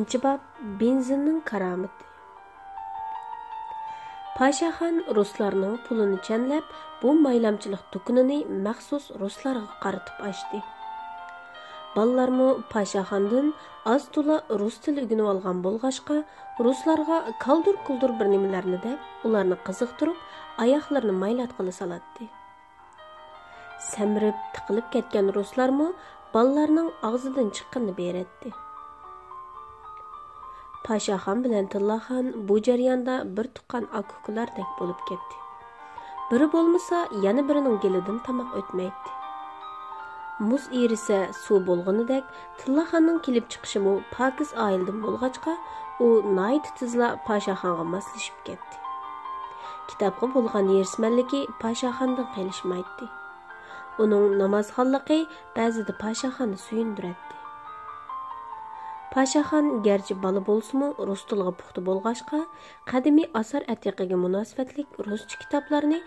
Birinchi bab benzinning karamati. Pashaxon ruslarning pulini chanlab, bu maylamchilik do'konini maxsus ruslarga qaratib ochdi. Ballarmı Pashaxondan az to'la rus tili o'rganib olgan bo'lg'achqa, ruslarga kaldur-kuldur bir nimalarni deb, ularni qiziqtirib, oyoqlarini maylatqili salatdi. Samirib, tiqilib ketgan ruslarmı ballarning og'zidan chiqqanini beretdi. Pashaxon bilan Tillaxon bu jarayonda bir tuqqan akukulardek bo'lib ketdi. Biri bo'lmasa, yana birining gelidan tamoq o'tmaydi. Muz erisa suv bo'lganidek, Tillaxonning kelib chiqishi mu pokiz oildan bo'lg'achqa, u nayt tizla Pashaxonga moslashib ketdi. Kitobga bo'lgan yerismanligi Pashaxondan qilishmaydi. Uning namozxonligi ba'zida Pashaxonni suyundiratdi. Pashaxon gerçi bala bolsumu rus tiliga puxta bo'lg'achqa, qadimiy asar atiqiga munosabatlik ruscha kitoblarni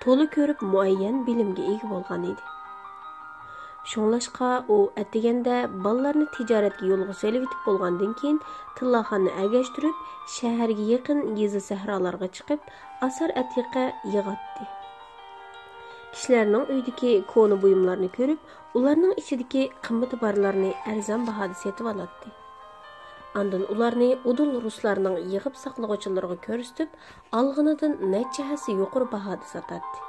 to'la ko'rib muayyan bilimga ega bo'lgan edi. Shunlashqa u atiganda ballarni tijoratga yo'lga solib etib bo'lgandan keyin Tillaxonni agashtirib, shaharga yaqin yezi sahrolarga chiqib, asar atiqa yig'atdi. Kishilarning uydagi koni buyumlarni ko'rib, ularning ichidagi qimmatbarlarni arzon bahoda sotib oladi. Andan ularni udul ruslarning yig'ib saqlag'uvchilariga ko'rsatib, alg'inidan necha hassa yuqori bahoda sotadi.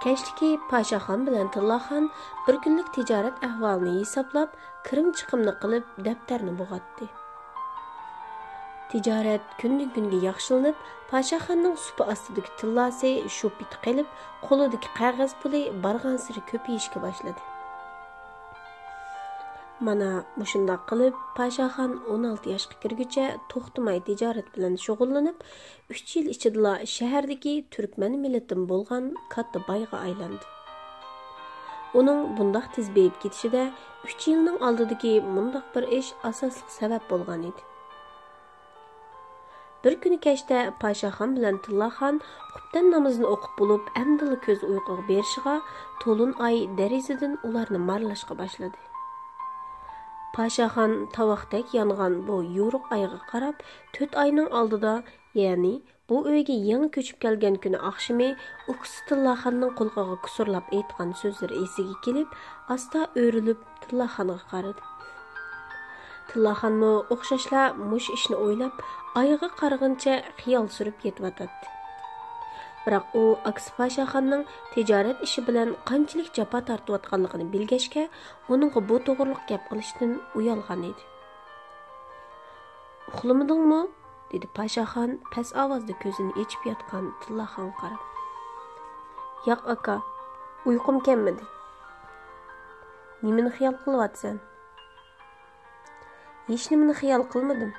Kechliki Pashaxon bilan Tillaxon bir kunlik tijorat ahvolini hisoblab, kirim chiqimni qilib, daftarni bug'atdi. Tijorat kundan kunga yaxshilanib, Pashaxonning supi ostidagi tillasi shopit qilib, qo'lidagi qog'oz puli bargan sari ko'payishga boshladi. Mana mushundoq qilib Pashaxon 16 yoshga kirguncha to'xtamay tijorat bilan shug'ullanib, 3 yil ichida shahardagi turkman millatidan bo'lgan katta boyga aylandi. Uning bundoq tez beyib ketishida 3 yilning oldidagi bundoq bir ish asosli sabab bo'lgan edi. Bir kuni kechda Pashaxon bilan Tillaxon xubdan namozini o'qib bo'lib, amdila ko'z uyquga berishiga to'lin oy derazadan ularni marlashga boshladi. Pashaxon tavoqdek yongan bu yo'ruq ayga qarab, 4 oyning oldida, ya'ni bu uyga yangi ko'chib kelgan kuni oqshimi, uksi Tillaxonning qulog'iga kusurlab aytgan so'zlari esiga kelib, asta o'rilib Tillaxonga qaradi. Tillaxonmi o'xshashla mush ishni o'ylab, ayga qarag'incha xiyol surib yetyotdi. Biroq u aks Pashaxonning tijorat ishi bilan qanchalik jafo tortayotganligini bilgachga, uningga bu to'g'riliq gap qilishdan uyalgan edi. "Uxlamadingmi?" dedi Pashaxon past ovozda ko'zini ochib yotgan Tillaxonga qarab. "Yo'q aka, uyqum kelmadi." "Nimani xiyol qilyapsan?" "Hech nimani xiyol qilmadim."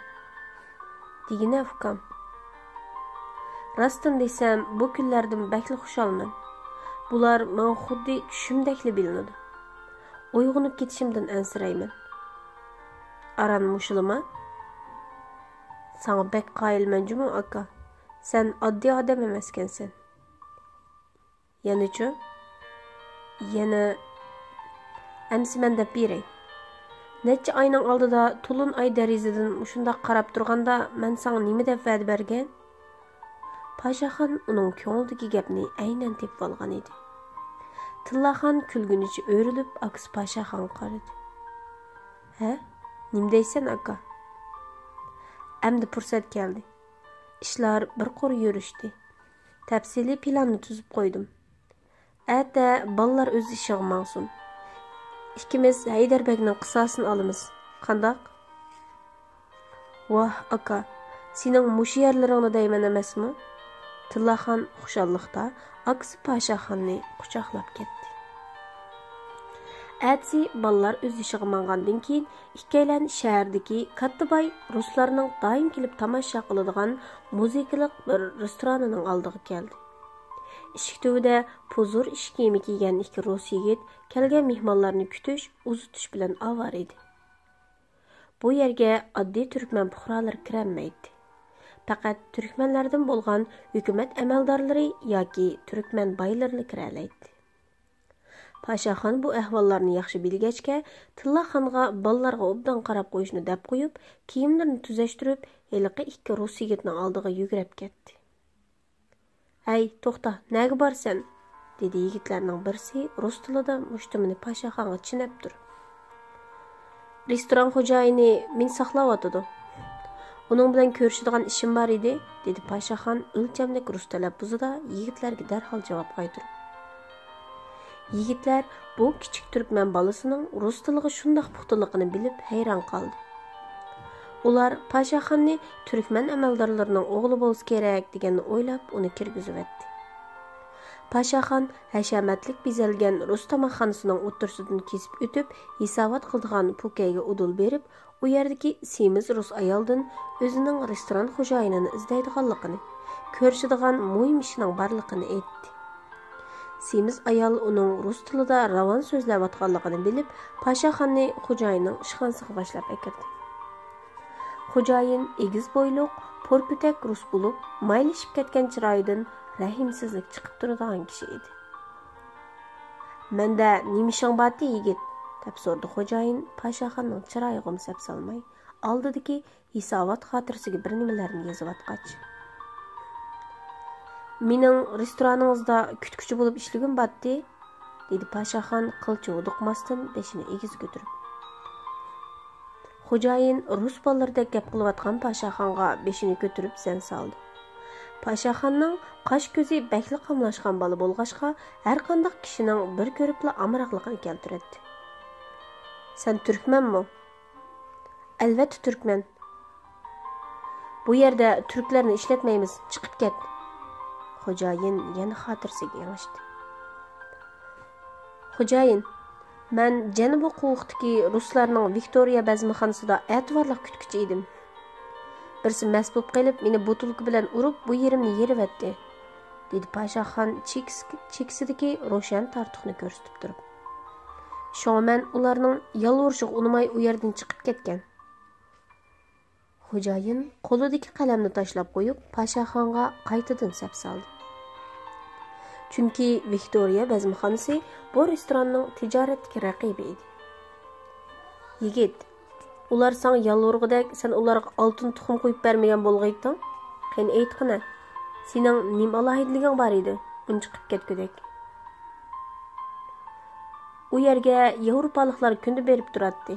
"Degina ukam. Rastdan desam, bu kunlardan bakli xushalman. Bular menga xuddi tushimdakli bilinadi. Uyg'onib ketishimdan ansirayman." "Aran mushulma?" "Sana bek qoyilman-jumi aka. Sen oddiy odam emaskansan." "Yana-chi?" "Yana amsi men deb beray. Necha oyning oldida to'lin oy derazadan shundoq qarab turganda, men sana nima deb va'da bergan?" Pashaxon uning ko'nglidagi gapni aynan tepib olgan edi. Tillaxon kulgunicha o'rilib, aks Pashaxonga qaradi. "Ha? Nim deysan aka?" "Endi fursat keldi. Ishlar bir qo'r yurishdi. Tafsiliy planni tuzib qo'ydim. Ata ballar o'z ishiga mangsun. Ikkimiz Haydarbekning qisosini olamiz. Qandoq?" "Voh aka, sening mush yerlaringni deyman emasmi?" Tillaxon xushalliqda aksi Pashaxonni quchoqlab ketdi. Atsi ballar o'z ishiga mangandan keyin ikkalan shahardagi katta boy ruslarning doim kelib tomosha qiladigan muzikalik bir restoranining oldiga keldi. Eshik tubida puzur ish kiyimi kiygan ikki rus yigit kelgan mehmonlarni kutish, uzitish bilan avar edi. Bu yerga oddiy turkman puhrolar kirolmaydi. Faqat turkmanlardan bo'lgan hukumat amaldorlari yoki turkman boylarni kiralaydi. Paşaxon bu ahvollarni yaxshi bilgachga, Tillaxonga ballarga obdan qarab qo'yishni deb qo'yib, kiyimlarini tuzashtirib, heliqi ikki rus yigitning oldiga yugurib ketdi. "Ay, to'xta, nega borsan?" dedi yigitlarning birsi rus tilida mushtumini Paşaxonga chinab turib. "Restoran xo'jayini meni saqlayotdi. Uning bilan ko'rishadigan ishim bor edi", dedi Paşaxon o'lchamlik rus talaffuzida yigitlarga darhol javob qaytarib. Yigitlar bu kichik turkman bolasining rus tiliga shundoq puxtaligini bilib hayron qoldi. Ular Paşaxonni turkman amaldorlarining o'g'li bo'lsa kerak deganni o'ylab uni kirgizib etdi. Paşaxon hashamatlik bezalgan rus tomoqxonasining o'tirsidan kesib o'tib, hisobot qildigan pukayga udul berib, u yerdagi semiz rus ayoldan o'zining restoran xo'jayinini izlaydiganligini, ko'rishadigan muhim ishining borligini aytdi. Semiz ayol uning rus tilida ravon so'zlayotganligini bilib, Paşaxonni xo'jayinning ishxonasiga boshlab akirdi. Xo'jayin egiz bo'yliq, porkutak rus bo'lib, maylashib ketgan chiroyidan rahimsizlik chiqib turadigan kishi edi. "Menda nima ishing bor, yigit?" deb so'radi xo'jayin Paşaxonning chiroyiga sap solmay, oldidagi hisobot xotirasiga bir nimalarni yozib atqach. "Mening restoraningizda kutkuchi bo'lib ishlagim bordi", dedi Paşaxon qilcha uduqmasdan beshini egiz ko'tarib. Xo'jayin rus bolalardek gap qilayotgan Paşaxonga beshini ko'tarib san soldi. Paşaxonning qosh ko'zi bakli qamlashgan bola bo'lg'achqa, har qanday kishining bir ko'ribla amroqligini keltiradi. "Sen turkmanmi?" "Albatta turkman. Bu yerda turklarni ishlatmaymiz, chiqib ket." Xo'jayin yana xotirasiga yang'ishdi. "Xo'jayin, men Janubiy Quvuqdagi ruslarning Viktoriya bazmixonasida e'tiborli kutkuchi edim. Birsi mast bo'lib qolib, meni butulka bilan urib, bu yerimni yerivatdi", dedi Paşaxon chekisidagi ro'shan tartuqni ko'rsatib turib. "Shunga men ularning yolvurishiga unamay u yerdan chiqib ketgan." Xo'jayin qo'lidagi qalamni tashlab qo'yib, Paşaxonga qaytadan sap soldi. Chunki Viktoriya bazmixonasi bu restoranning tijoratdagi raqibi edi. "Yigit, ular sana yalvurg'idek, sen ularga oltin tuxum qo'yib bermagan bo'lg'ayding. Qani aytqina, sening nima alohidliging bor edi, uni chiqib ketgudek?" "U yerga Yevropaliklar kunda berib turadi.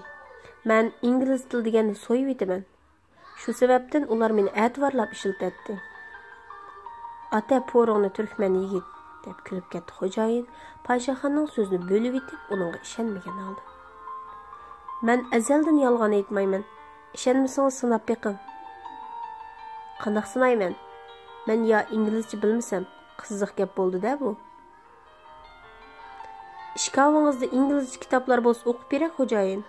Men ingliz tili deganni so'yib etaman. Shu sababdan ular meni e'tiborlab ishlatadi." "Ata po'ringni turkman yigit", deb kulib ketdi xo'jayin. Paşaxonning so'zini bo'lib etib, uningga ishonmagan oldi. "Men azaldan yolg'on aytmayman. Ishonmasangiz sinab beqing." "Qandoq sinayman? Men yo inglizcha bilmasam, qiziq gap bo'ldi-da bu." "Ishkovingizda inglizcha kitoblar bo'lsa o'qib beray xo'jayin."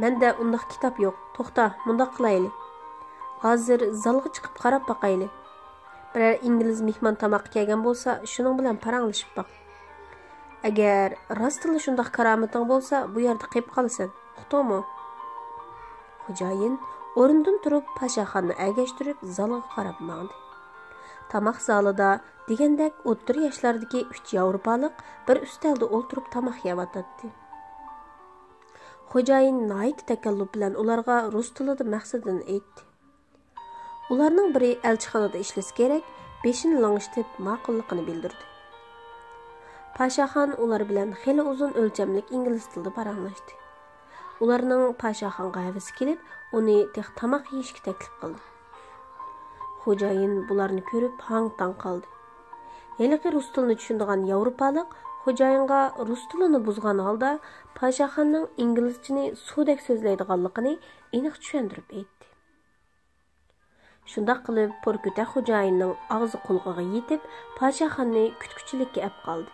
"Menda undaq kitob yo'q. To'xta, mundaq qilayli. Hozir zalga chiqib qarab boqayli. Biror ingliz mehmon tamoq kelgan bo'lsa, shuning bilan paranglashib boq. Agar rostila shundoq karomating bo'lsa, bu yerda qolib qolasan. Uqdingmi?" Xo'jayin o'rnidan turib Paşaxonni agashtirib zalga qarab mangdi. Tamoq zalida degandek o'ttir yoshlardagi 3 yevropalik bir ustalda o'ltirib tamoq yeyotdi. Xo'jayin nayt takalluf bilan ularga rus tilida maqsadini aytdi. Ularning biri elchixonada ishlasa kerak, beshini lang'ishtib ma'qulligini bildirdi. Paşaxon ular bilan xeyli uzun o'lchamlik ingliz tilida paranglashdi. Ularning Paşaxonga havasi kelib, uni tamoq yeyishga taklif qildi. Xo'jayin bularni ko'rib hang-tang qoldi. Heliqi rus tilini tushunadigan Yevropalik xo'jayinga rus tilini buzgan holda Paşaxonning inglizchani suvdek so'zlaydiganligini aniq tushuntirib aytdi. Shundoq qilib, porkuta xo'jayinning og'zi qulog'iga yetib, Paşaxonni kutkuchilikka olib qoldi.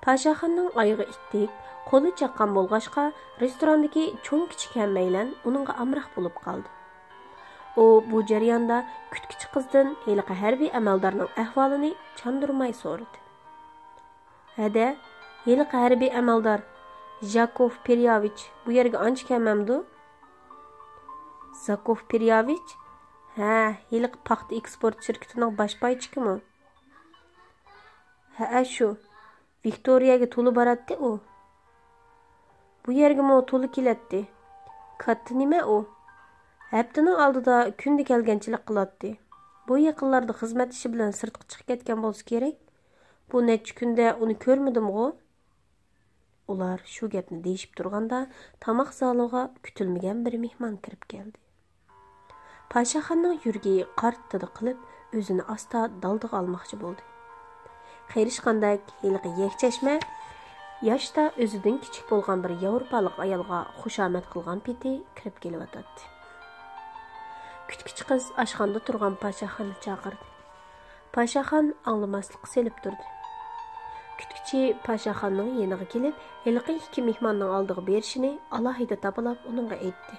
Paşaxonning oyog'i ittik, qo'li chaqqan bo'lg'achqa, restorandagi cho'ng kichik hammaylan uningga amroq bo'lib qoldi. U bu jarayonda kutkuchi qizdan heliqi harbiy amaldorning ahvolini chandurmay so'radi. "Hada, heliqi harbiy amaldor Zakov Peryovich bu yerga ancha kelmamdi?" "Zakov Peryovich? Ha, heliqi paxta eksport shirkatining bosh boychikimi?" Ha, şu. Viktoriyaga to'li boratdi u. Bu yerga to'li keladi. Katta nima u? Haftaning oldida kunda kelganchilik qiladi. Bu yaqinlarda xizmat ishi bilan sirtqa chiqib ketgan bo'lsa kerak. Bu necha kunda uni ko'rmadim-ku. Ular shu gapni deyishib turganda tamoq zaliga kutilmagan bir mehmon kirib keldi. Pashaxonning yuragi qarttidi qilib, o'zini asta daldiga olmoqchi bo'ldi. Qerishqandak hiliqi yakchashma yoshda o'zidan kichik bo'lgan bir yevropalik ayolga xushomad qilgan peti kirib kelyotdi. Küçük qiz oshxonada turgan Pashaxonni chaqirdi. Pashaxon anglamaslikqa selib turdi. Kütükçi Pashaxonning yeniga kelib, hiliqi ikki mehmonning oldiga berishini alohida topilib uningga aytdi.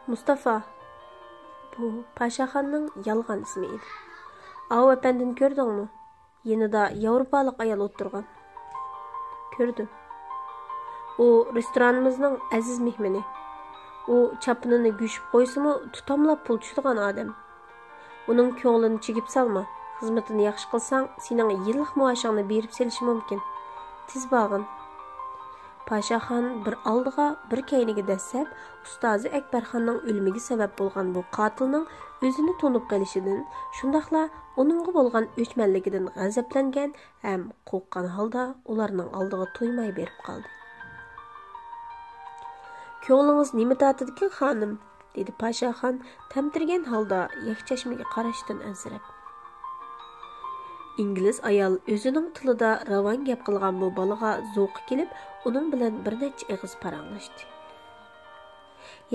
Mustafa, bu Pashaxonning yolg'on ismi edi. Avu apandini ko'rdingmi? Yanida yevropalik ayol o'tirgan. Ko'rdim. U restoranimizning aziz mehmoni. U chapinini go'shib qo'ysimi, tutamlab pul tushadigan odam. Uning ko'nglini chigib salma. Xizmatini yaxshi qilsang, sening yillik maoshingni berib selishi mumkin. Tiz bag'in. Pashaxon bir oldiga, bir keyniga dasab, ustozi Akbarxonning o'limiga sabab bo'lgan bu qotilning o'zini to'nib qolishidan, shundaqla uningga bo'lgan o'chmanligidan g'azablangan ham qo'rqqan holda ularning oldiga to'ymay berib qoldi. Ko'nglingiz nima tortadikan, xonim? Dedi Pashaxon tamtirgan holda yakchashmaga qarashdan ansirab. İngliz ayol o'zining tilida ravon gap qilgan bu bolaga zo'qi kelib, uning bilan bir necha og'iz paranglashdi.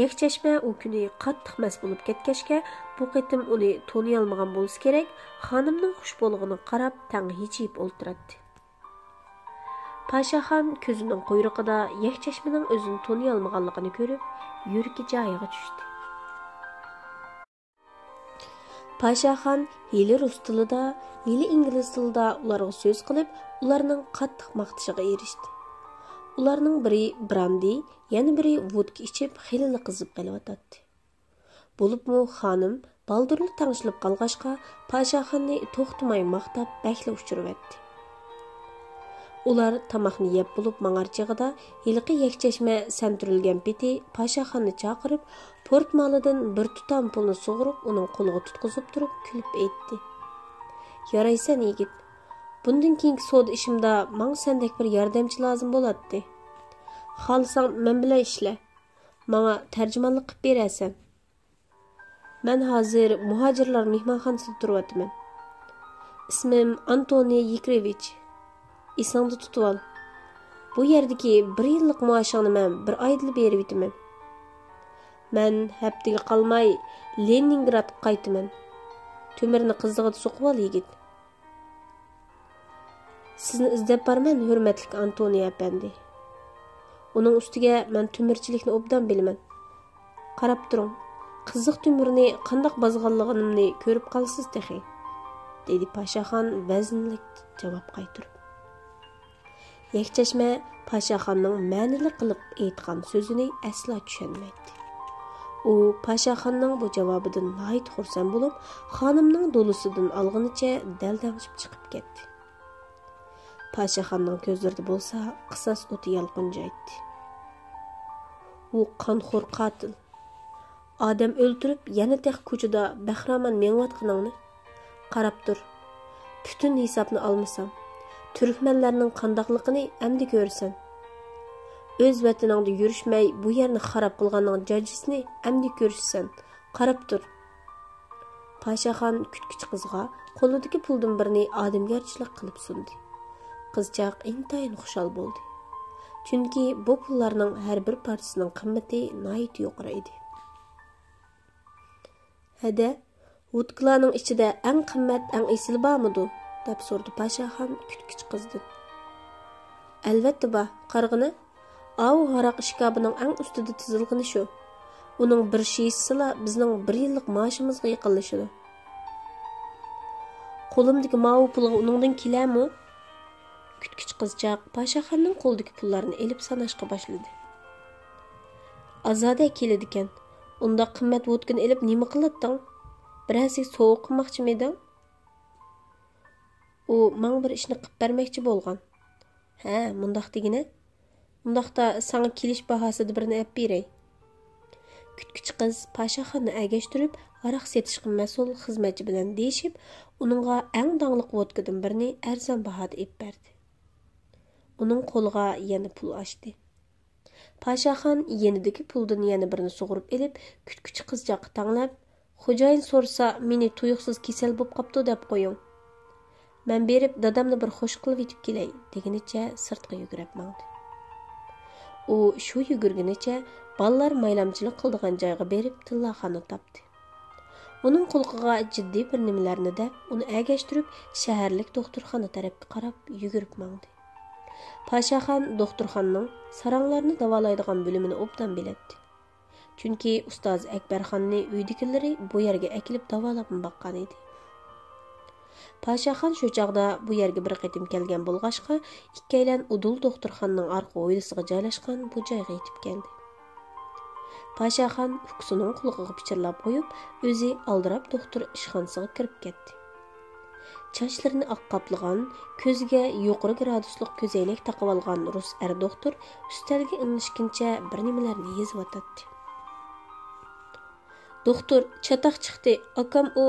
Yakchashma u kuni qattiq mas bo'lib ketgachga, bu qitim uni to'niy olmagan bo'lsa kerak, xonimning xushbo'lig'ini qarab tang hechib o'ltiradi. Pashaxon ko'zining quyruqida yakchashmaning o'zini to'niy olmaganligini ko'rib, yuragi joyiga tushdi. Pashaxon hili rus tilida, hili ingliz tilida ularga so'z qilib, ularning qattiq maqtishiga erishdi. Ularning biri brandi, yana biri vodka ichib, xilili qizib qelyotdi. Bo'libmi xonim baldurli tanishilib qolg'ashqa, Pashaxonni to'xtamay maqtab, bakla uchiribdi. Ular tamoqni yeb bo'lib mang'archig'ida hiliqi yakchashma santirilgan peti Pashaxonni chaqirib, portmalidan bir tutam pulni sug'urib, uning qo'liga tutqizib turib, kulib aytdi. Yaraysan yigit. Bundan keyingi savdo ishimda menga sendek bir yordamchi lozim bo'ladi. Xohlasang men bilan ishla. Menga tarjimonlik qilib berasan. Men hozir muhojirlar mehmonxonasida turyapman. Ismim Antoniy Yekrovich. Esingda tutib ol. Bu yerdagi 1 yillik maoshimni men 1 oyda berib etaman. Men haftaga qolmay Leningradga qaytaman. To'mirni qizlig'ida so'qib ol yigit. Sizni izlab borman, hurmatli Antoniy apandi. Uning ustiga men to'mirchilikni obdan bilaman. Qarab turing. Qiziq to'mirni qandoq bozg'anligimni ko'rib qolsiz texi, dedi Pashaxon vaznlik javob qaytirib. Yakchashma Pashaxonning ma'nili qilib aytgan so'zini asla tushunmaydi. U Pashaxonning bu javobidan nihoyat xursand bo'lib, xonimning do'lisidan olg'inicha daldang'ishib chiqib ketdi. Pashaxonning ko'zlarida bo'lsa, qisos o'ti yalqinjaydi. U qonxo'r qotil. Odam o'ltirib, yana tex ko'chada bahramon menayotganingni qarab tur. Bütün hisobni olmasam, Türkmenlarning qandoqligini endi ko'rsan. O'z vataningda yurishmay bu yerni xarob qilganning jajisini endi ko'rishsan. Qarab tur. Pashaxon kutkichi qizga qo'lidagi puldan birini odamgarchilik qilib sundi. Qizchaq intayin xushal bo'ldi. Chunki bu pullarning har bir partisining qimmati nihoyat yuqori edi. Hada, vodkalarning ichida eng qimmat, eng esil bormidi? Deb so'rdi Pashaxon kutkichi qizdan. Albatta bor, qarg'ini. Avu haraq ishkobining eng ustida tizilgani shu. Uning bir shiyisila bizning 1 yillik maoshimizga yaqinlashadi. Qo'limdagi mavu pulga uningdan kelami? Kutkichi qizchaq Pashaxonning qo'lidagi pullarni elib sanashga boshladi. Azoda keladi ekan. Unda qimmat vodkani elib nima qilading? Birasi sovuq qilmoqchimiding? U maň bir işni qilib bermekçi bolgan. Ha, mundaq degine? Mundaqda sana kelish bahasida birini ep berey. Kütküçü qız Paşaxanni ägeştirip, araq setişqi məsul xizmetçi bilen deyişip, onunğa äň daňlyk vodkadan birini arzan bahada ep berdi. Onun qolğa yana pul açdı. Paşaxan yenideki puldan yana birini soğurup elip, kütküçü qızjaqqa taňlap, "Xo'jayin sorsa, meni tuyuqsuz kesel bop qapdı" dep qo'yun. Men berip dadamni bir xoş qılıp etip keley, degeniçe sırtqa yugurap maňdy. O şu yugurgunicha ballar maylamchilik qildigan joyga berib tillaxona topdi. Uning qulqiga jiddiy bir nimalarni deb, uni agashtirib shaharlik doktorxona tarafga qarab yugurib mangdi. Paşaxan doktorxonaning saranglarni davolaydigan bo'limini obdan biletdi. Chunki ustoz Akbarxonni uydagilari bu yerga akilib davolab baqqan edi. Paşaxan shu chaqda bu yerga bir qitim kelgan bo'lg'ashqa, ikkaylan udul doktorxonaning orqa hovlisiga joylashgan bu joyga yetib keldi. Paşaxan uksining qulog'iga pichirlab qo'yib, o'zi aldirab doktor ishxonasiga kirib ketdi. Chachlarini oq qaplagan, ko'ziga yuqori graduslik ko'zoynak taqib olgan rus doktor ustalga inglishkincha bir nimalarni yozib o'tadi. Doktor, chataq chiqdi, akam u.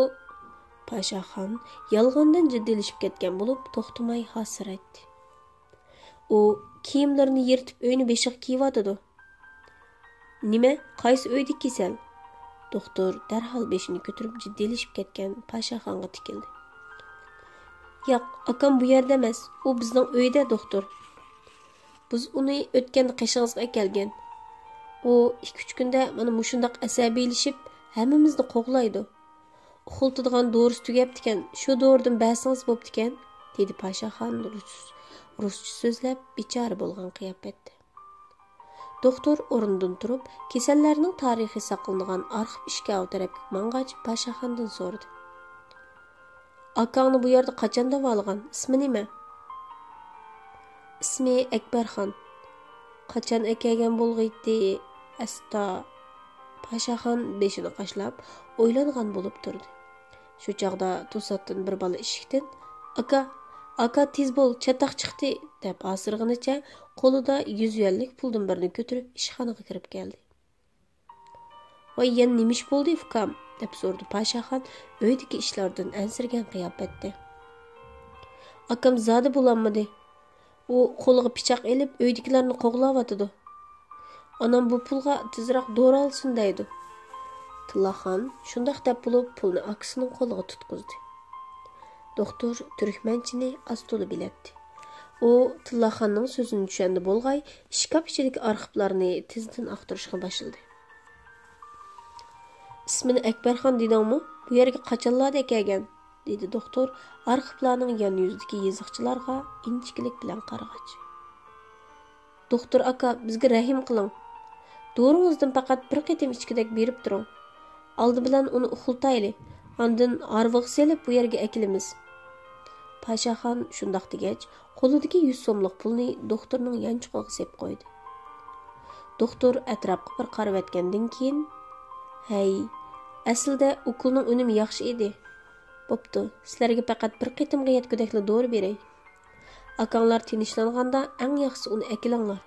Paşaxan yalğandan jiddiylashib ketgan bo'lib, to'xtamay hasir aytdi. U kiyimlarini yirtib uyni beshiq kiyivyotidi. Nima? Qaysi uyda kesal? Doktor darhol beshini ko'tarib jiddiylashib ketgan Paşaxanga tikildi. Yo'q, akam bu yerda emas. U bizning uyda, doktor. Biz uni o'tganda qishingizga kelgan. U 2-3 kunda mana mushundaq asabiylashib, hammamizni qo'g'laydi. Uxultadigan dorisi tugab ekan, shu doridan ba'singiz bo'pti ekan, dedi Paşaxan ruscha so'zlab bechora bo'lgan qiyofatda. Doktor o'rnidan turib, kasallarning tarixi saqlangan arxiv ishkovi tarafga mang'ach Paşaxandan so'radi. Akangni bu yerda qachon davolagan? Ismi nima? Ismi Akbarxon. Qachon akagan bo'lg'iydi? Asta. Paşaxan beshini qashlab, o'ylangan bo'lib turdi. Shu chaqda to'satdan bir bola eshikdan, "Aka tez bo'l, chataq chiqdi" deb asirg'inicha qo'lida 100 yuanlik puldan birini ko'tarib ishxonaga kirib keldi. "Voy, yana nima ish bo'ldi, ukam?" deb so'radi Paşaxan uydagi ishlardan ansirgan qiyofatda. "Akam zodi bo'lanmadi. U qo'liga pichoq elib uydagilarni qo'g'layotidi. Onam bu pulga tezroq dori olsin deydi." Tillaxon shundoq deb bo'lib pulni akasining qo'liga tutqizdi. Doktor turkmanchini asto'li biletdi. U Tillaxonning so'zini tushandi bo'lg'ay, ishkop ichidagi arxivlarni tezdan aqtirishga boshladi. "Ismini Akbarxon dedingmi? Bu yerga qachonlarda kelgan?" dedi doktor arxivlarning yon yuzidagi yoziqchilarga inchiklik bilan qarag'ach. "Doktor aka, bizga rahim qiling. Doringizdan faqat bir qitim ichkidak berib turing. Oldi bilan uni uxultayli. Ondan arvig' selib bu yerga akilimiz." Paşaxon shundoq degach, qo'lidagi 100 so'mlik pulni doktorning yanchiqqiga sep qo'ydi. Doktor atrofga bir qarab o'tgandan keyin, "Hey, aslida ukulning unumi yaxshi edi. Bo'pti, sizlarga faqat bir qitimga yetkudakli dori beray. Akanglar tinchlanganda eng yaxshisi uni akilinglar."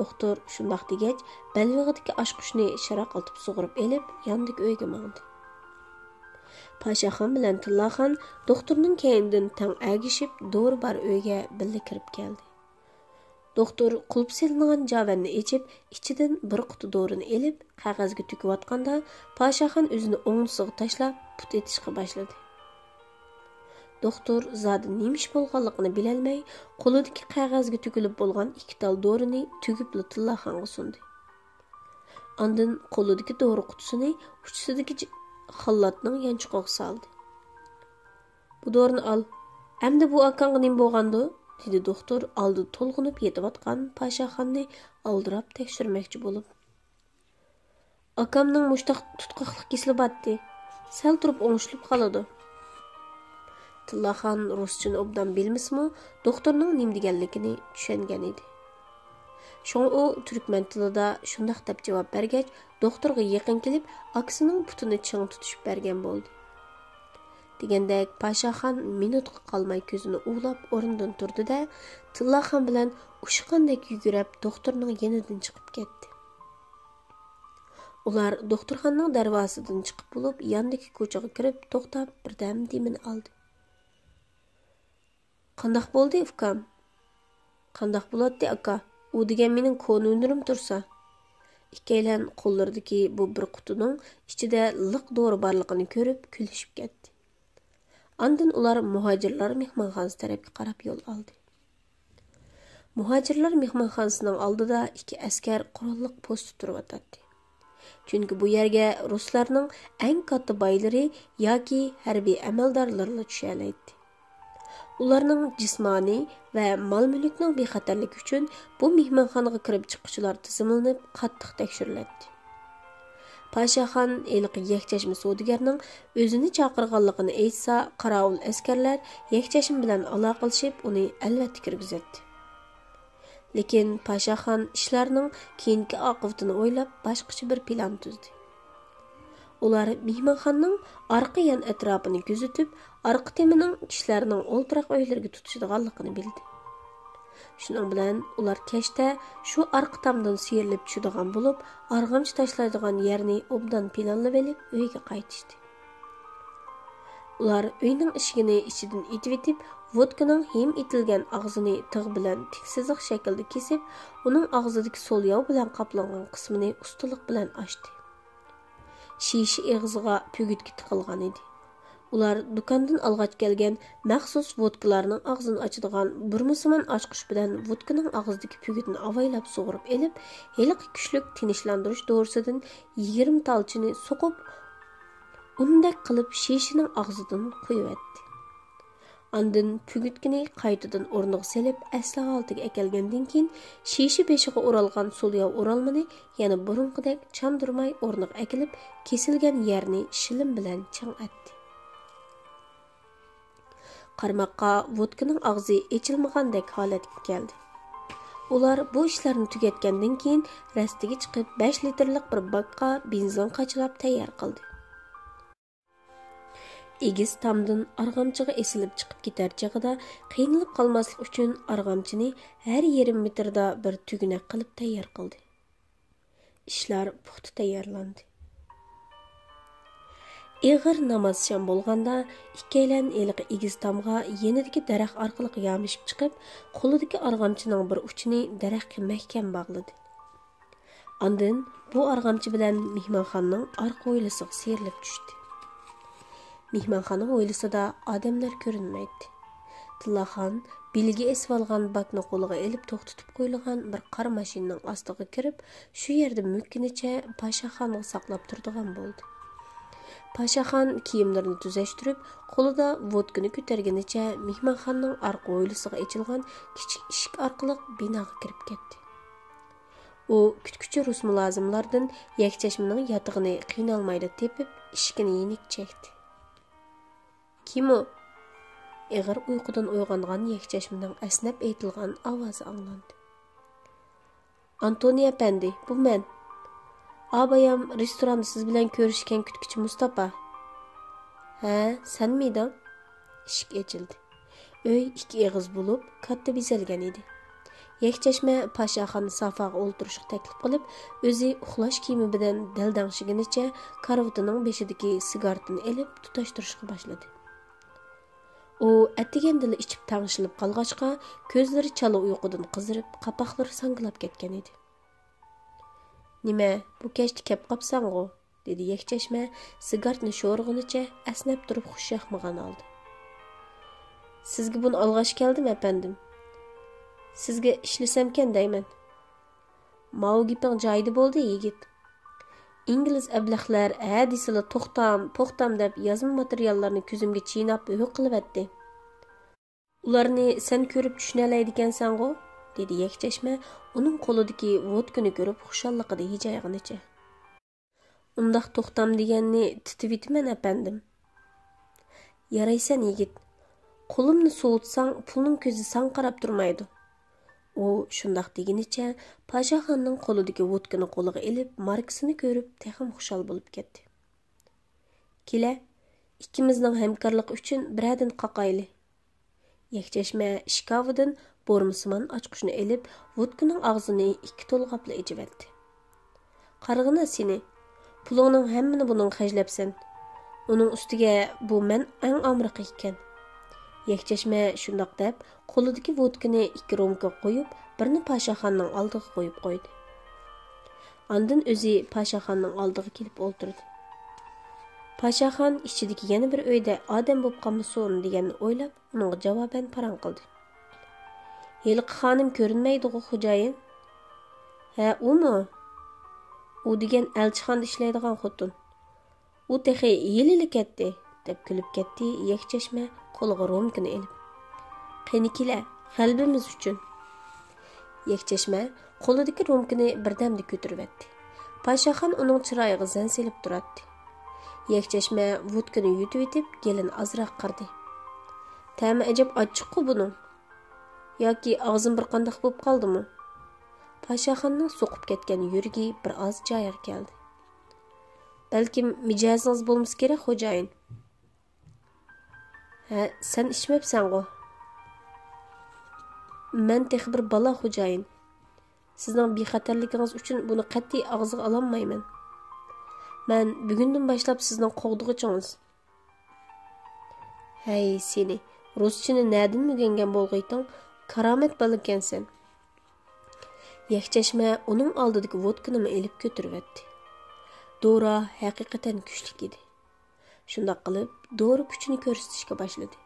Doktor shundoq degach, balvig'idagi oshqushni sharaqlatib sug'urib elib, yonidagi uyga mangdi. Paşaxon bilan Tillaxon doktorning keynidan tang agishib, dori bar uyga birga kirib keldi. Doktor qulp selingan javanni ichib, ichidan bir quti dorini elib, qog'ozga to'kiyotganda, Paşaxon o'zini o'ngsiga tashlab, put etishga boshladi. Doktor zodi nima ish bo'lganligini bilolmay, qo'lidagi qog'ozga to'kilib bo'lgan 2 tal dorini tugib Tillaxonga sundi. Ondan qo'lidagi dori qutisini uchisidagi xallatning yanchiqiga soldi. "Bu dorini ol. Endi bu akangga nima bo'lgandi?" dedi doktor oldi to'lg'inib yetayotgan Paşaxonni aldirab tekshirmoqchi bo'lib. "Akamning mushtaq tutqoqlik kesilib batdi. Sal turib o'ngishilib qoladi." Tillaxon ruschani obdan bilmasmi, doktorning nima deganligini tushungan edi. Şoň o türkmen tilida şundaq dep jawap bergech, doktorga yaqin kelip, akasining putini chiň tutuşup bergen boldy. degandek Pashaxon minutga qolmay ko'zini uğlab o'rnidan turdi-da, Tillaxon bilan ushqandek yugurib doktorning yenidan chiqib ketdi. Ular doktorxonaning darvozasidan chiqib bo'lib, yandagi ko'chaga kirib, to'xtab, birdan demini oldi. Qandaq bo'ldi, ukam? Qandaq bo'ladi, aka? U degan mening ko'nglim tursa. Ikkaylan qo'llaridagi bu bir qutining ichida liq dori borligini ko'rib, kulishib ketdi. Ondan ular muhojirlar mehmonxonasi tarafga qarab yo'l oldi. Muhojirlar mehmonxonasining oldida ikki askar qurolliq posti turib o'tadi. Chunki bu yerga ruslarning eng katta boylari yoki harbiy amaldorlari tushalaydi. Ularning jismoniy va mol-mulkning bexatarligi uchun bu mehmonxonaga kirib chiquvchilar tizimlanib, qattiq tekshiriladi. Pashaxon eliqi yakchashma savdogarning o'zini chaqirganligini aytsa, qarovul askarlar yakchashma bilan aloqalashib, uni albatta kirgizadi. Lekin Pashaxon ishlarning keyingi oqibatini o'ylab, boshqacha bir plan tuzdi. Ular mehmonxonaning orqa yon atrofini kuzatib, orqa temining kishilarning o'ltiraq uylariga tutishadiganligini bildi. Shuning bilan ular kechda shu orqa tomdan siyrilib tushadigan bo'lib, arg'amchi tashlaydigan yerni obdan planlab olib, uyga qaytishdi. Ular uyning eshigini ichidan itib etib, vodkaning hem etilgan og'zini tig' bilan tiksiziq shaklda kesib, uning og'zidagi so'lyav bilan qoplangan qismini ustalik bilan ochdi. Shisha eg'iziga pugutga tiqilgan edi. Ular do'kondan olg'ach kelgan maxsus vodkalarning og'zini ochadigan burmasimon ochqich bilan vodkaning og'zidagi pugutni avaylab sug'urib elib, heliqi kuchlik tinishlantirish dorisidan 20 talchini so'qib, undak qilib shishining og'zidan qo'yibdi. Ondan pugutkini qaytadan o'rniga selib, asli holatiga akelgandan keyin shishi beshiga o'ralgan so'lyav o'ralmani yana burunqidek chandirmay o'rniga akilib, kesilgan yerni shilim bilan chang'atdi. Qarmoqqa vodkaning og'zi echilmagandek holatga keldi. Ular bu ishlarni tugatgandan keyin rastiga chiqib 5 litrlik bir bakka benzin qachlab tayyor qildi. Egiz tamdan arg'amchiga esilib chiqib ketar chog'ida qiynalib qolmaslik uchun arg'amchini har yarim metrda bir tugnak qilib tayyor qildi. Ishlar puxta tayyorlandi. Ig'ir namozsham bo'lganda ikkaylan eliqi egiz tamga yenidagi daraxt orqali yamishib chiqib, qo'lidagi arg'amchining bir uchini daraxtga mahkam bog'ladi. Ondan bu arg'amchi bilan mehmonxonaning orqa o'ylisiga serilib tushdi. Mehmonxona o'ylisida odamlar ko'rinmaydi. Tillaxon bilgi esib olgan bakni qo'liga elib to'xtatib qo'yilgan bir qor mashinaning ostiga kirib, shu yerda mukkinicha Pashaxonni saqlab turadigan bo'ldi. Pashaxon kiyimlarini tuzashtirib, qo'lida vodkani ko'targanicha mehmonxonaning orqa o'ylisiga ochilgan kichik eshik orqali binoga kirib ketdi. U kutkuchi rus mulozimlardan yakchashmaning yotig'ini qiynalmaydi tepib, eshikni yenik chekdi. Kim u? Ig'ir uyqudan uyg'ongan yakchashmaning asnab aytilgan ovozi anglandi. Antoniya apandi, bu men. Abayam restoranda siz bilan ko'rishgan kutkuchi Mustafa. Ha, sen miyding? Eshik ochildi. Uy ikki eg'iz bo'lib, katta bezalgan edi. Yakchashma Pashaxonni sofaga o'ltirishga taklif qilib, o'zi uxlash kiyimi bilan daldangshigunicha karavatining beshidagi sigaretini elib tutashtirishga boshladi. U attigandili ichib tangshilib qolg'achqa, ko'zlari chala uyqudan qizirib, qapoqlari sanglab ketgan edi. Nima, bu kechda kep qopsan-g'u, dedi yakchashma sigaretni sho'rg'unicha asnab turib xushyoqmagan oldi. Sizga buni olg'ash keldim, apandim. Sizga ishlasamkan deyman. Mau giping joyida bo'ldi, yigit. İngiliz ablahlar hadisila to'xtam deb yozma materiallarni ko'zimga chiynab yo'q qilibdi. Ularni sen ko'rib tushunalaydigansan-g'u, dedi yakchashma uning qo'lidagi vodkani ko'rib xushalliqida yejayganicha. Undaq to'xtam deganni titivitman apandim. Yaraysan yigit. Qo'limni sovutsang pulning ko'zi san qarab turmaydi. U shundaq deginicha Pashaxonning qo'lidagi vodkani qo'liga ilib, markasini ko'rib, texim xushal bo'lib ketdi. Kela, İkimizning hamkorligi uchun biradin qaqayli. Yakchashma ishkovidan bo'rmisiman ochqichni elib, vodkaning og'zini ikki to'lg'apla ichiverdi. Qarg'ina seni, pulingning hammani buning xajlabsan. Uning ustiga bu men eng amriq ekan. Yakchashma shundoq deb, qo'lidagi vodkani ikki romka qo'yib, birini Pashaxonning oldiga qo'yib qo'ydi. Ondan o'zi Pashaxonning oldiga kelib o'ltirdi. Pashaxon ichidagi yana bir uyda odam bo'lib qolmasin deganni o'ylab, uningga javoban parang qildi. Yilqi xonim ko'rinmaydi-ku xo'jayin. Ha, umi? U degan elchixonada ishlaydigan xotin. U texi yilili ketdi, deb kulib ketdi Yakchashma qo'liga romkani elib. Qani kela, qalbimiz uchun. Yakchashma qo'lidagi romkani birdamda ko'taribdi. Pashaxon uning chiroyiga zan selib turadi. Yakchashma vodkani yutib etib, gelin azroq qardi. Ta'mi ajab achchiq-ku buning. Yoki og'zim bir qandoq bo'lib qoldimi? Pashaxonning so'qib ketgan yuragi bir oz joyiga keldi. Balkim mijozingiz bo'lmasa kerak, xo'jayin. Ha, sen ichmabsan-ku. Men texi bir bala xo'jayin. Sizning bexatarligingiz uchun buni qat'iy og'ziga ololmayman. Men bugundan boshlab sizning qo'g'dig'ichingiz. Hey seni, ruschani nadin o'rgangan bo'lg'ayting, karomat balakansan. Yakchashma uning oldidagi vodkani elib ko'taribdi. Dora haqiqatan kuchli edi. Shundoq qilib, dori kuchini ko'rsatishga boshladi.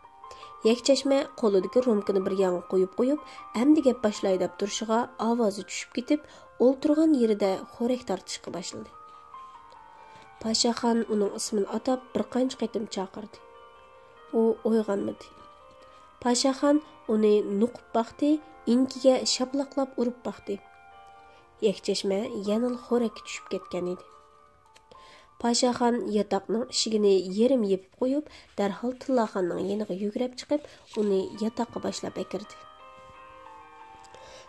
Yakchashma qo'lidagi romkani bir yoqqa qo'yib, endi gap boshlaydi deb turishiga ovozi tushib ketib, o'ltirgan yerida xo'rak tortishga boshladi. Pashaxon uning ismini atab bir qancha qatim chaqirdi. U uyg'onmadi. Pashaxon uni nuqib baqdi, inkiga shaplaqlab urib baqdi. Yakchashma yana xo'rakka tushib ketgan edi. Pashaxon yotoqning eshigini yerim yepib qo'yib, darhol Tillaxonning yeniga yugurib chiqib, uni yotoqqa boshlab akirdi.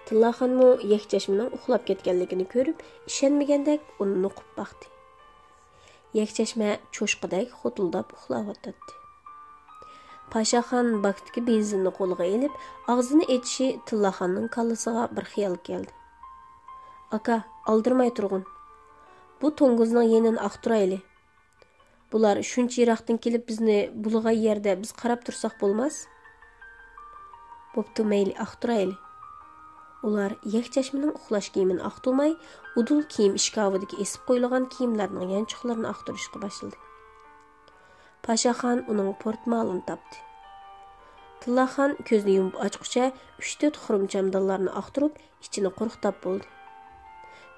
Tillaxonmi Yakchashmaning uxlab ketganligini ko'rib, ishonmagandek uni nuqib baqdi. Yakchashma cho'shqidek xotildab uxlayotdi. Pashaxon baktiki benzinni qo'liga elib, og'zini echishi Tillaxonning kallasiga bir xiyol keldi. Aka, aldirmay turg'un. Bu to'ng'izning yenini aqtirayli. Bular shuncha yiroqdan kelib bizni bulg'ay yerda biz qarab tursak bo'lmas? Bo'pti, mayli aqtirayli. Ular Yakchashmaning uxlash kiyimini aqtirmay, udul kiyim ishkovidagi esib qo'yilgan kiyimlarning yanchiqlarini aqtirishga boshladi. Pashaxon uning portmalini topdi. Tillaxon ko'zni yumib ochqicha 3-4 xurum chamdonlarni aqtirib, ichini quruqtab bo'ldi.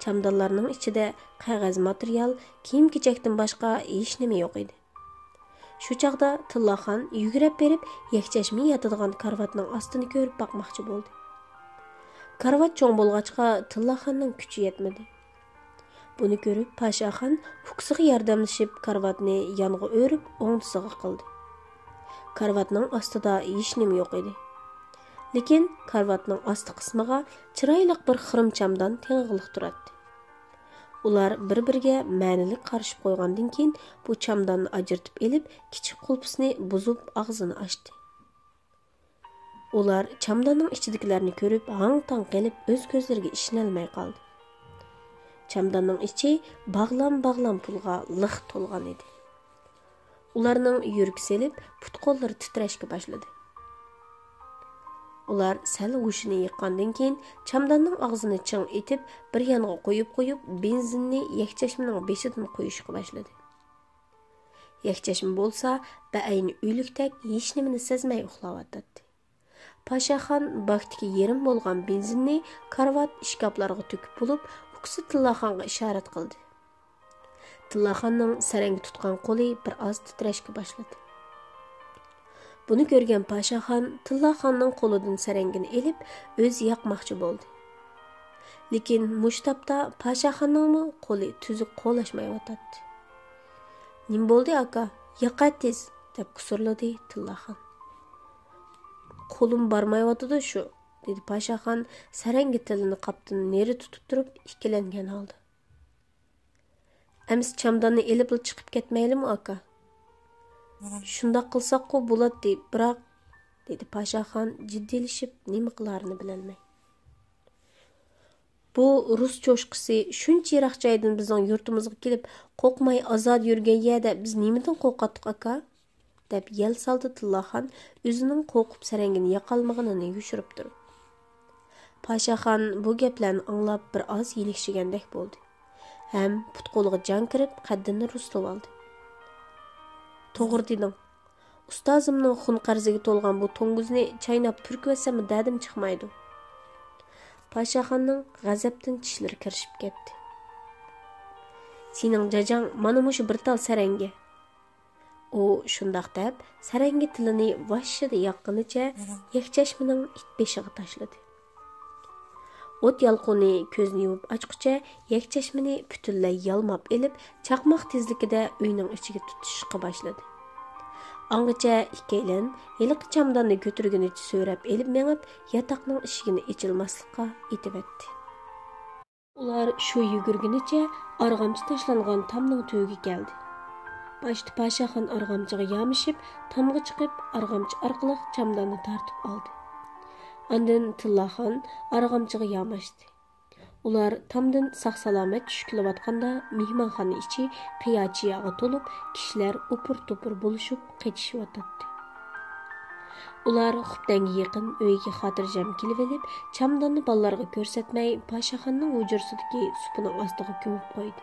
Chamdonlarning ichida qog'oz material, kiyim-kechakdan boshqa hech nima yo'q edi. Shu chaqda Tillaxon yugurib berib, Yakchashma yotadigan karvatning ostini ko'rib boqmoqchi bo'ldi. Karvat cho'ng bo'lg'achqa Tillaxonning kuchi yetmadi. Buni ko'rib Pashaxon fuksiga yordamlashib karvatni yonga o'rib o'ngdisiga qildi. Karvatning ostida hech nima yo'q edi. Lekin karvatning osti qismiga chiroyli bir xirim chamdan teng'iliq turadi. Ular bir-biriga ma'nilik qarishib qo'ygandan keyin bu chamdanni ajratib elib, kichik qulpisni buzib og'zini ochdi. Ular chamdanning ichidagilarni ko'rib, hang-tang qilib o'z ko'zlariga ishonolmay qoldi. Chamdanning ichi bag'lam pulga liq to'lgan edi. Ularning yuragi selib, put-qo'llari titrashga boshladi. Ular sal hushini yiqqandan keyin chamdanning og'zini ching etib, bir yonga qo'yib, benzinni Yakchashmaning beshidan qo'yishga boshladi. Yakchashma bo'lsa, ba'ayni uylikdek hech nimani sezmay uxlayotdi. Pashaxon baktiki yerim bo'lgan benzinni karvat ishkoplarga to'kib bo'lib, uksi Tillaxonga ishorat qildi. Tillaxonning sarangi tutgan qo'li bir oz titrashga boshladi. Buni ko'rgan Pashaxon Tillaxonning qo'lidan sarangini elib, o'zi yoqmoqchi bo'ldi. Lekin mushtabda Pashaxonning qo'li tuzuq qo'lashmayotdi. "Nim bo'ldi aka? Yoqatiz" deb kusurladi Tillaxon. "Qo'lim barmayotdi shu", dedi Pashaxon sarangi tilini qapdan neri tutib turib ikkilangan holda. "Ems chamdanni elib chiqib ketmaylimi aka?" Shundaq qilsaqku bo'ladi, biroq dedi Pashaxon jiddiylashib nima qilarini bilolmay. Bu rus cho'shqisi shuncha yiroq joydan bizning yurtimizga kelib, qo'rqmay azod yurgan yerda biz nimadan qo'rqatdik aka? Deb yel soldi Tillaxon o'zining qo'rqib sarangini yoqolmaganini yushirib turib. Pashaxon bu gaplarni anglab bir oz yelishgandek bo'ldi. Ham put-qo'liga jon kirib, qaddini rustlab oldi. To'g'ri deding. Ustozimning xun qarziga to'lgan bu to'nguzni chaynab purkvasam dadim chiqmaydi. Pashaxonning g'azabdan tishlari kirishib ketdi. Sening jajang mana mushu bir tal saranga. U shundoq deb saranga tilini vashshida yoqqanicha yakchashmining it beshiga tashladi. O't yalquni ko'zni yumib ochqicha yakchashmini butunlay yalmab elib, chaqmoq tezligida uyning ichiga tutishga boshladi. Angacha ikkalan heliqi chamdonni ko'tirgunicha so'rab elib mengib, yotoqning eshigini ochilmaslikqa etibatdi. Ular shu yugurgunicha arg'amchi tashlangan tamning tuyiga keldi. Başta Pashaxon arg'amchiga yamishib, tamga chiqib, arg'amchi orqali chamdonni tortib oldi. Ondan Tillaxon arg'amchiga yamashdi. Ular tamdan sog'-salomat tushib kelayotganda mehmonxona ichi qiyachiyaga to'lib, kishilar upur-tupur bo'lishib qechishyotdi. Ular xubdanga yaqin uyga xotirjam kelib olib, chamdonni bolalarga ko'rsatmay, Pashaxonning hujursidagi supining ostiga ko'mib qo'ydi.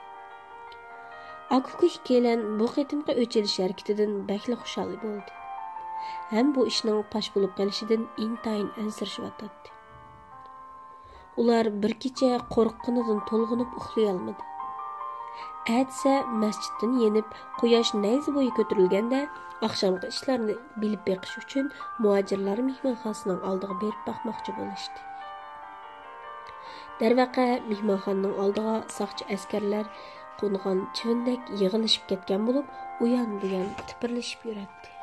Akuku ikkalan bu qitimqi o'chilish harakatidan bakli xushal bo'ldi. Ham bu ishning pash bo'lib qolishidan intayin ansirishayotdi. Ular bir kecha qo'rqqanidan to'lg'inib uxlay olmadi. Atsa masjiddan yenib, quyosh nayzi bo'yi ko'tarilganda, oqshomgi ishlarni bilib beqish uchun muhojirlar mehmonxonasining oldiga berib boqmoqchi bo'lishdi. Darvaqa mehmonxonaning oldiga soqchi askarlar qo'ngan chivindek yig'ilishib ketgan bo'lib, uyan buyan tipirlashib yuradi.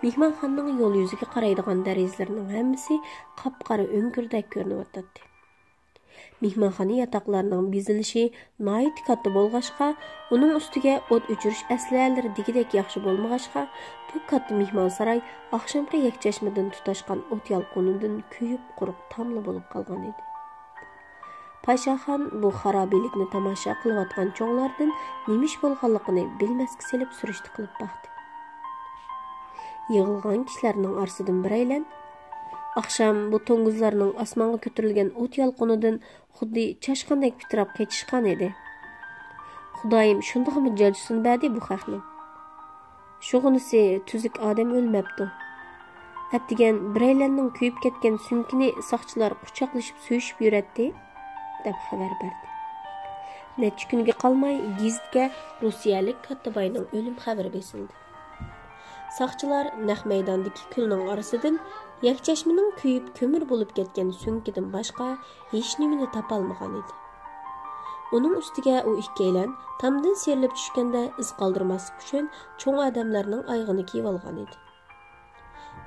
Mehmonxonaning yo'l yuziga qaraydigan derazalarining hammasi qop-qora o'ngirdak ko'rinyapti. Mehmonxona yotoqlarining bezilishi nihoyat katta bo'lg'achqa, uning ustiga o't o'chirish aslalari degidek yaxshi bo'lmag'achqa, bu katta mehmonsaroy oqshomgi yakchashmadan tutashgan o't yalqunidan kuyib quruq tamli bo'lib qolgan edi. Pashaxon bu xarobelikni tomosha qilayotgan cho'nglardan nimish bo'lganligini bilmasga selib surishti qilib baxti. Yig'ilgan kishilarning orasidan biraylan oqshom bu to'ng'izlarning osmonga ko'tarilgan o't yalqunidan xuddi chashqandek pitirab ketishgan edi. Xudoyim shundaqmi jaljisin badi bu xalqning. Shug'unisi tuzuk odam o'lmabdi. Atdigan biraylanning kuyib ketgan sunkini soqchilar quchoqlashib so'yishib yuratdi, deb xabar berdi. Necha kunga qolmay gazitga Rossiyalik Kattabayning o'lim xabari besildi. Soqchilar naq maydondagi kulning orasidan yakchashmining kuyib ko'mir bo'lib ketgan sunkidan boshqa hech nimani topolmagan edi. Uning ustiga u ikkalan tamdan serilib tushganda iz qoldirmaslik uchun cho'ng odamlarning oyog'ini kiyib olgan edi.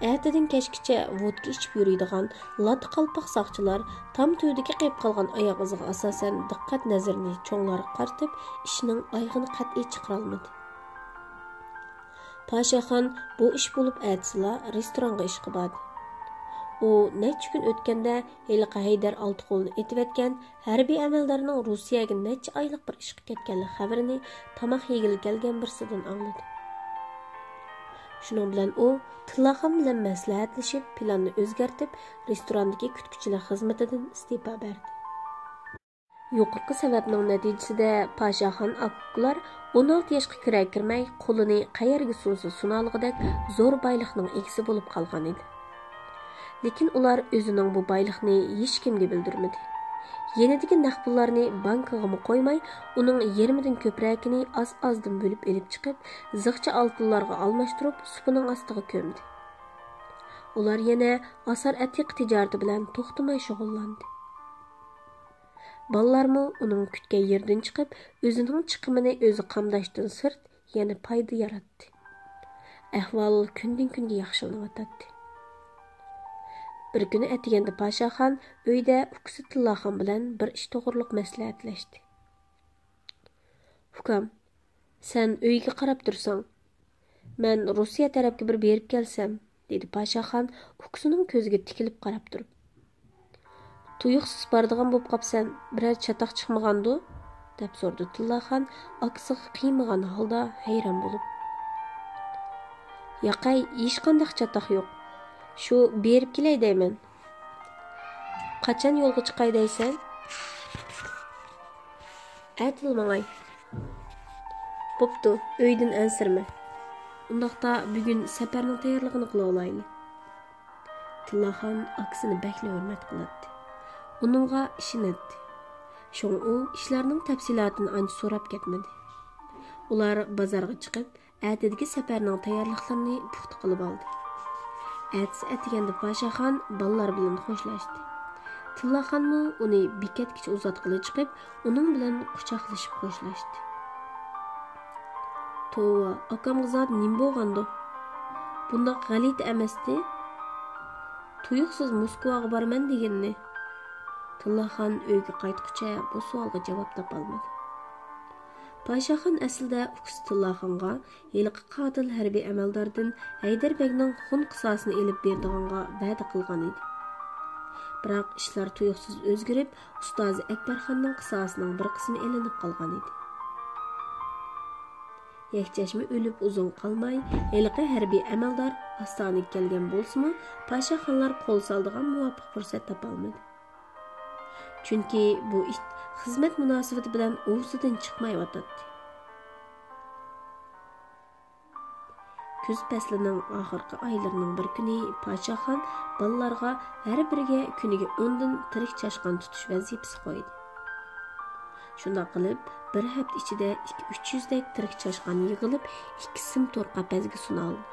Ertadan kechgacha vodka ichib yuradigan lat qalpoq soqchilar tam to'ydagi qilib qolgan oyoq iziga asosan diqqat nazarini cho'nglarga qaratib, ishning oyog'ini qat'iy chiqara olmadi. Pashaxon bu ish bo'lib atsila restoranga ishga bordi. U necha kun o'tganda Heliqa Haydar Oltiqo'lni etib harbiy amaldorning Rossiyaga necha oylik bir ishga ketganligi xabarini tomoq yegil kelgan birsidan angladi. Shuning bilan u Tillaxon bilan maslahatlashib, planni o'zgartib, restorandagi kutkuchilar xizmatidan iste'fo berdi. Yuqorqi sababning natijasida Pashaxon akular 16 yoshga kirmay qo'lini qayerga sunsa sunalg'idek zo'r boyliqning egisi bo'lib qolgan edi. Lekin ular o'zining bu boyliqni hech kimga bildirmadi. Yenidagi naq pullarni bankaga qo'ymay, uning yarmidan ko'pragini az-azdan bo'lib elib chiqib, ziqcha oltinlarga almashtirib, supining ostiga ko'mdi. Ular yana asar-atiq tijorati bilan to'xtamay shug'ullandi. Ballarmı uning kutgan yerdan chiqib, o'zining chiqimini o'zi qamdashdan sirt yana foyda yaratdi. Ahvol kundan-kunga yaxshilanayotdi. Bir kuni atiganda Pashaxon uyda ukisi Tillaxon bilan bir ish to'g'riliq maslahatlashdi. "Ukam, sen uyga qarab tursang, Мен Русия tarafga bir berib kelsam, dedi Paşaxon ukisining ko'ziga tikilib qarab turib. Tuyuqsiz bardigan bo'lib qopsan, biror chatoq chiqmagandu? deb so'radi Tillaxon aksiga qiymagan holda hayron bo'lib. Yo'qay, hech qanday chatoq yo'q. Shu berib kelay deyman. Qachon yo'lga chiqay deysan? Aytilmangay. Bo'pti, uydan ansirma. Undaqda bugun safarning tayyorligini qila olaylik. Tillaxon aksini bakli hurmat qiladi. Uningga ishonadi. Şoň o işlerning tafsilotini ancha so'rab ketmadi. Ular bozorga chiqib, atidagi safarning tayyorliklarini puxta qilib oldi. Atsi atiganda Paşaxon bolalar bilan xo'shlashdi. Tillaxonmi uni bekatgacha uzatqili chiqib, uning bilan quchoqlashib xo'shlashdi. Tova, akamga zot nim bo'lgandi? Bunda g'alit emasdi. Tuyuqsiz Moskvaga borman deganni. Tillaxon uyga qaytqucha bu savolga javob topolmadi. Paşaxon aslida ukisi Tillaxonga yilqi qotil harbiy amaldordan Haydarbekning xun qisosini elib berdiganga va'da qilgan edi. Biroq ishlar tuyuqsiz o'zgarib, ustozi Akbarxonning qisosining bir qismi elinib qolgan edi. Yakchashmi o'lib uzun qolmay, yilqi harbiy amaldor Ostonaga kelgan bo'lsa-mu, Paşaxonlar qo'l soldigan muvofiq fursat topolmadi. Chunki bu ish xizmat munosabati bilan o'zidan chiqmayotdi. Kuz faslining oxirgi oylarining bir kuni Paşaxon bolalarga har biriga kuniga 10 dan tirik chashqon tutish vazifasi qo'ydi. Shunda qilib, bir hafta ichida 200-300 dak tirik chashqon yig'ilib, 2 sim to'r qapazga sunaldi.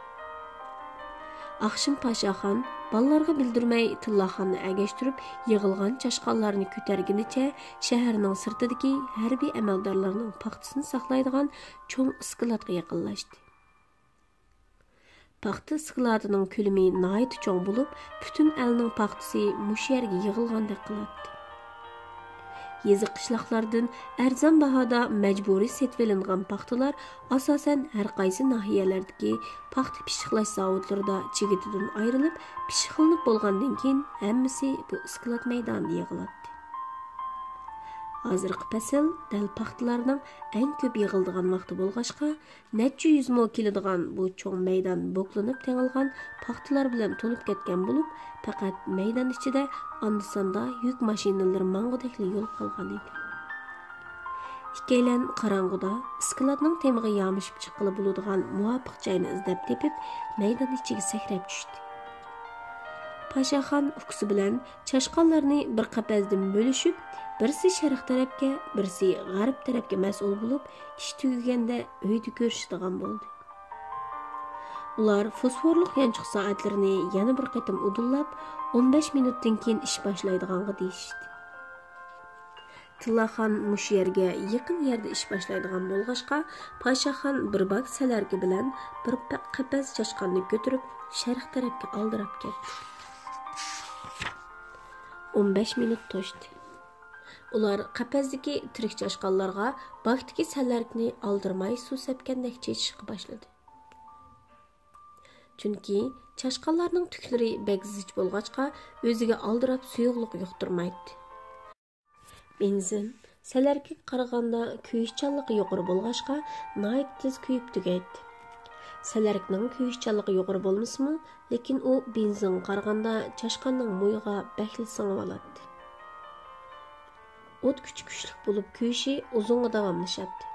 Akşam Paşaxon bolalarga bildirmay Tillaxonni agashtirib, yig'ilgan chashqonlarni ko'targunicha shaharning sirtidagi harbiy amaldorlarning paxtasini saqlaydigan cho'ng iskilatga yaqinlashdi. Paxta iskilatining ko'lami nihoyat cho'ng bo'lib, butun elning paxtasi mush yerga yig'ilgandek qiladi. Yezi qishloqlardan arzon bahoda majburiy setvelingan paxtalar asosan har qaysi nahiyalardagi paxta pishiqlash zavodlarida chigitidan ayrilib, pishiqlanib bo'lgandan keyin hammasi bu iskilat maydonida yig'iladi. Hozirgi fasl dal paxtalarning eng ko'p yig'iladigan vaqti bo'lg'achqa, necha 100 mo keladigan bu cho'ng maydon bo'klanib tengilgan paxtalar bilan to'lib ketgan bo'lib, faqat maydon ichida andisanda yuk mashinalari mang'udakli yo'l qolgan edi. Ikkaylan qorong'uda iskilatning temiga yomishib chiqqili bo'ladigan muvofiq joyni izlab tepib, maydon ichiga sakrab tushdi. Paşaxon ukisi bilan chashqonlarni bir qapazdan bo'lishib, birisi sharq tarafga, birisi g'arb tarafga mas'ul bo'lib, ish tugaganda uyda ko'rishadigan bo'ldi. Ular fosforliq yanchiq soatlarini yana bir qatim udullab, 15 minutdan keyin ish boshlaydiganga deyishdi. Tillaxon mush yerga yaqin yerda ish boshlaydigan bo'lg'achqa, Paşaxon bir bak salarki bilan bir qapaz chashqonni ko'tarib, sharq tarafga oldirib ketdi. 15 minut to'shdi. Ular qapazdagi tirik chashqonlarga bakdagi salarkni oldirmay suv sepgandek chechishga boshladi. Chunki chashqonlarning tuklari bek zich bo'lg'achqa, o'ziga oldirab suyuqlik yuqtirmaydi. Benzin salarga qaraganda kuyishchanligi yuqori bo'lg'achqa, nihoyat tez kuyib tugaydi. Salarkning kuyishchanligi yuqori bo'lmasmi, lekin u benzin qaraganda chashqonning mo'yiga bakli singib oladi. O't kuchli bo'lib kuyishi uzunga davomlashadi.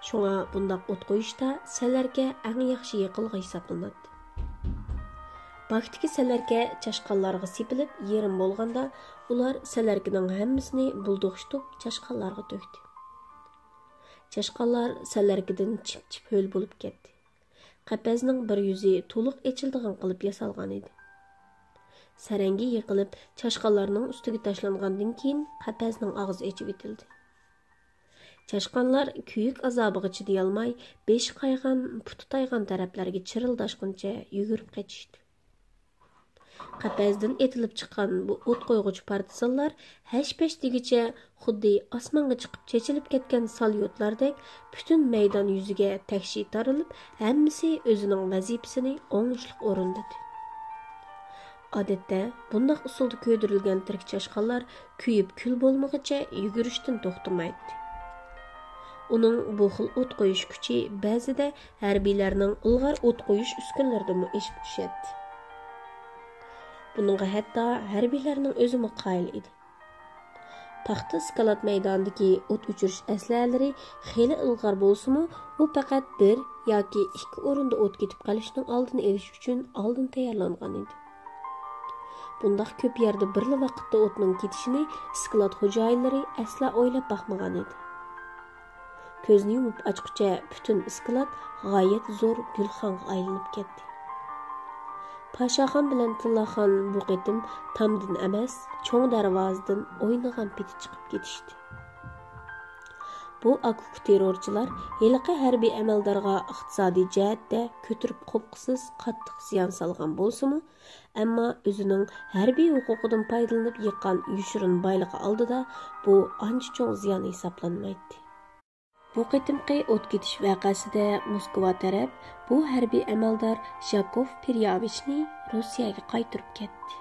Shunga bundaq o't qo'yishda salarga eng yaxshi yiqilg'i hisoblanadi. Bakdagi salarga chashqonlarga sepilib yerim bo'lganda, ular salarkining hammasini bulduqshtib chashqonlarga to'kdi. Chashqonlar salarkidan chip-chip ho'l bo'lib ketdi. Qapazning bir yuzi to'liq echildigan qilib yasalgan edi. Sarangi yiqilib, chashqonlarning ustiga tashlangandan keyin qapazning og'zi echib etildi. Chashqonlar kuyuk azobiga chiday olmay, beshi qaygan, puti taygan taraflarga chirildashguncha yugurib qochishdi. Qapazdan etilib chiqqan bu o't qo'yg'uchi partizanlar hash-pash degicha xuddi osmonga chiqib chechilib ketgan salyotlardek butun maydon yuziga takshi tarilib, hammasi o'zining vazifasini o'ngishli o'rindadi. Odatda bundoq usulda ko'ydirilgan tirik chashqanlar kuyib kul bo'lmag'icha yugurishdan to'xtamaydi. Uning bu xil o't qo'yish kuchi ba'zida harbiylarning ilg'or o't qo'yish uskunalaridami eshib tushadi. Buningga hatto harbiylarning o'zimi qoyil edi. Paxta skalat maydonidagi o't o'chirish aslalari xeyli ilg'or bo'lsa-mu, u faqat bir yoki ikki o'rinda o't ketib qolishning oldini olish uchun oldin tayyorlangan edi. Bundaq ko'p yerda birla vaqtda o'tning ketishini skalat xo'jayinlari asla o'ylab baxmagan edi. Ko'zni yumib ochqicha butun skalat g'oyat zo'r gulxonga aylanib ketdi. Pashaxon bilan Tillaxon bu qitim tamdan emas, cho'ng darvozadan o'ynagan peti chiqib ketishdi. Bu akuk terrorchilar heliqi harbiy amaldorga iqtisodiy jihatda ko'tirib qo'pqisiz qattiq ziyon solgan bo'lsa-mu, ammo o'zining harbiy huquqidan foydalanib yiqqan yushirin boyligi oldida bu ancha cho'ng ziyon hisoblanmaydi. Bu qitimqi o't ketish vaqasida Moskva taraf bu harbiy amaldor Jakov Piryavichni Rossiyaga qaytarib ketdi.